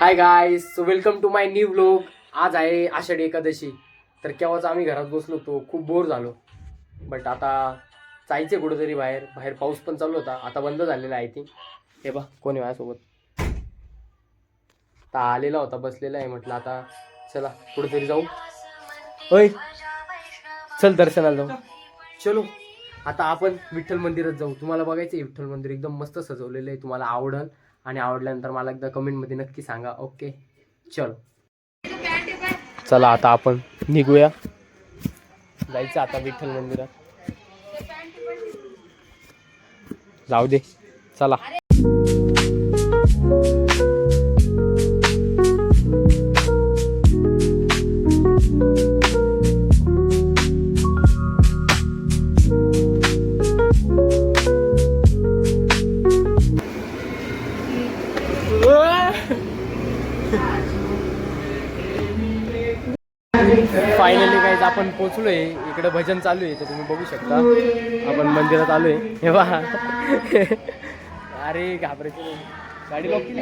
High guys, so welcome to my new vlog. आज आहे आषाढी एकादशी. तर केव्हाच आम्ही घरात बसलो होतो, खूप बोर झालो. बट आता जायचे कुठेतरी बाहेर. बाहेर पाऊस पण चालू होता, आता बंद झालेला आहे. आय थिंक हे बा कोणी माझ्यासोबत आता आलेला होता, बसलेला आहे. म्हटलं आता चला कुठेतरी जाऊ. होय चल दर्शनाला जाऊ. चलो आता आपण विठ्ठल मंदिरात जाऊ. तुम्हाला बघायचं विठ्ठल मंदिर एकदम मस्त सजवलेलं आहे. तुम्हाला आवडल आणि आवडल्यानंतर मला एकदा कमेंटमध्ये नक्की सांगा. ओके चलो चला आता आपण निघूया. जायचं आता विठ्ठल मंदिरात. जाऊ दे चला. फायनली गाईज आपण पोचलोय. इकडे भजन चालू आहे, तर तुम्ही बघू शकता. आपण मंदिरात आलोय. हे पहा अरे घाबरायचं नाही. गाडी लॉक केली.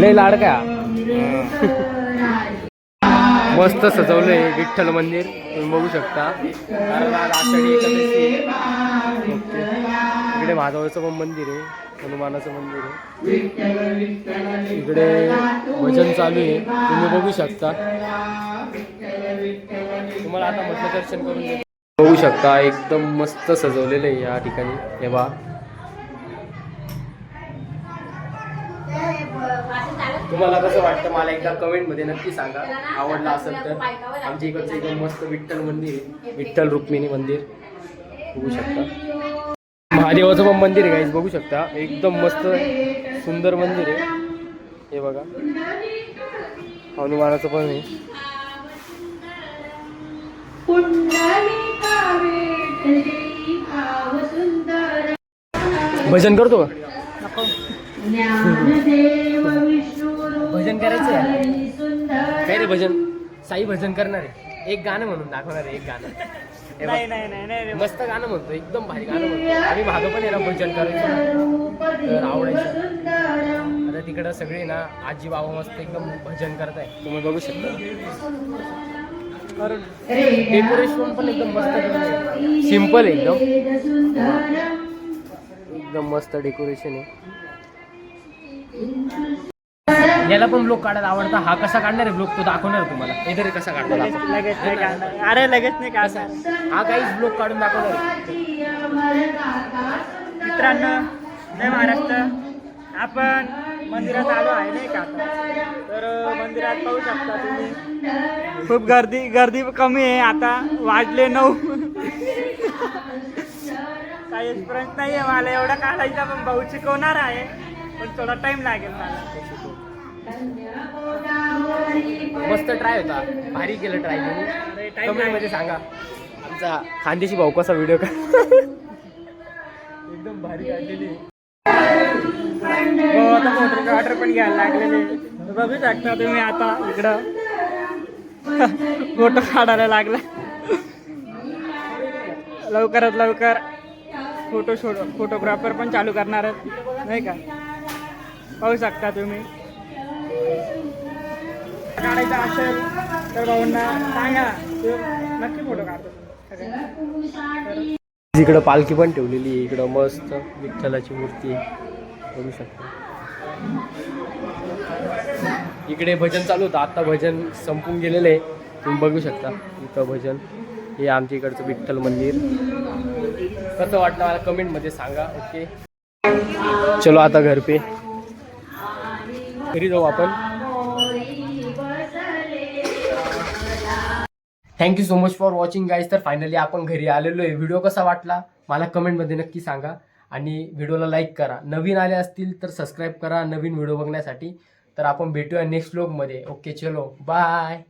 लय लाडका मस्त सजवलंय विठ्ठल मंदिर, तुम्ही बघू शकता. कारण आज आषाढी एकादशी. इकडे महादेवाचं पण मंदिर आहे, हनुमानाचं मंदिर आहे. इकडे भजन चालू आहे, तुम्ही बघू शकता. तुम्हाला आता म्हटलं दर्शन करून बघू शकता. एकदम मस्त सजवलेलं आहे या ठिकाणी. हे बा तुम्हाला कसं वाटतं मला एकदा कमेंटमध्ये नक्की सांगा. आवडला असेल तर. आमच्या इकडचं एकदम मस्त विठ्ठल मंदिर आहे, विठ्ठल रुक्मिणी मंदिर बघू शकता. महादेवाचं पण मंदिर आहे गाईज, बघू शकता. एकदम मस्त सुंदर मंदिर आहे. हे बघा हनुमानाचं पण आहे. भजन करतो का? भजन करायचं काय रे? भजन साई भजन करणार आहे. एक गाणं म्हणून दाखवणार आहे. एक गाणं नाही मस्त गाणं म्हणतो, एकदम भारी गाणं म्हणतो. आम्ही मागं पण आहे ना भजन करायचं, तर आवडायचं. आता तिकडं सगळे ना आजी बाबा मस्त एकदम भजन करताय, तुम्ही बघू शकता. डेकोरेशन पण एकदम मस्त, सिम्पल एकदम मस्त डेकोरेशन आहे. याला पण ब्लॉग काढायला आवडता. हा कसा काढणार आहे ब्लॉग तो दाखवणार तुम्हाला. इधर कसा काढणार. अरे लगेच नाही काढणार. हा काहीच ब्लॉग काढून दाखवणार. मित्रांनो जय महाराष्ट्र. आपण मंदिरात आलो आहे नाही का. तर मंदिरात पाहू शकता तुम्ही खूप गर्दी कमी आहे. आता वाजले 9. काही एक्सपिरियन्स नाही आहे मला एवढा काढायचा, पण भाऊ शिकवणार आहे, पण थोडा टाइम लागेल मला. मस्त ट्राय होता, भारी केलं ट्राय. कमेंट मध्ये सांगा आमचा खानदेशी भाऊ कसा व्हिडिओ का. एकदम भारी काढलेली. आता मोटर ऑर्डर पण घ्यायला लागलेले बघू शकता तुम्ही. आता इकडं फोटो काढायला लागला. लवकरात लवकर फोटोग्राफर पण चालू करणार आहेत नाही का. पाहू शकता तुम्ही. काढायचं असेल तर भाऊंना सांगा, नक्की फोटो काढतो. इकडं पालखी पण ठेवलेली आहे. इकडं मस्त विठ्ठलाची मूर्ती बघू शकता. इकडे भजन चालू होतं, आता भजन संपून गेलेलं आहे, तुम्ही बघू शकता. इथं भजन. हे आमच्या इकडचं विठ्ठल मंदिर. कसं वाटलं मला कमेंटमध्ये सांगा. ओके चलो आता घर पे घरी जाऊ आपण. Thank you so much for watching guys. तर फायनली आपण घरी आलेलो आहे. व्हिडिओ कसा वाटला मला कमेंटमध्ये नक्की सांगा आणि व्हिडिओला लाईक करा. नवीन आले असतील तर सबस्क्राईब करा नवीन व्हिडिओ बघण्यासाठी. तर आपण भेटूया नेक्स्ट व्लॉगमध्ये. ओके चलो बाय.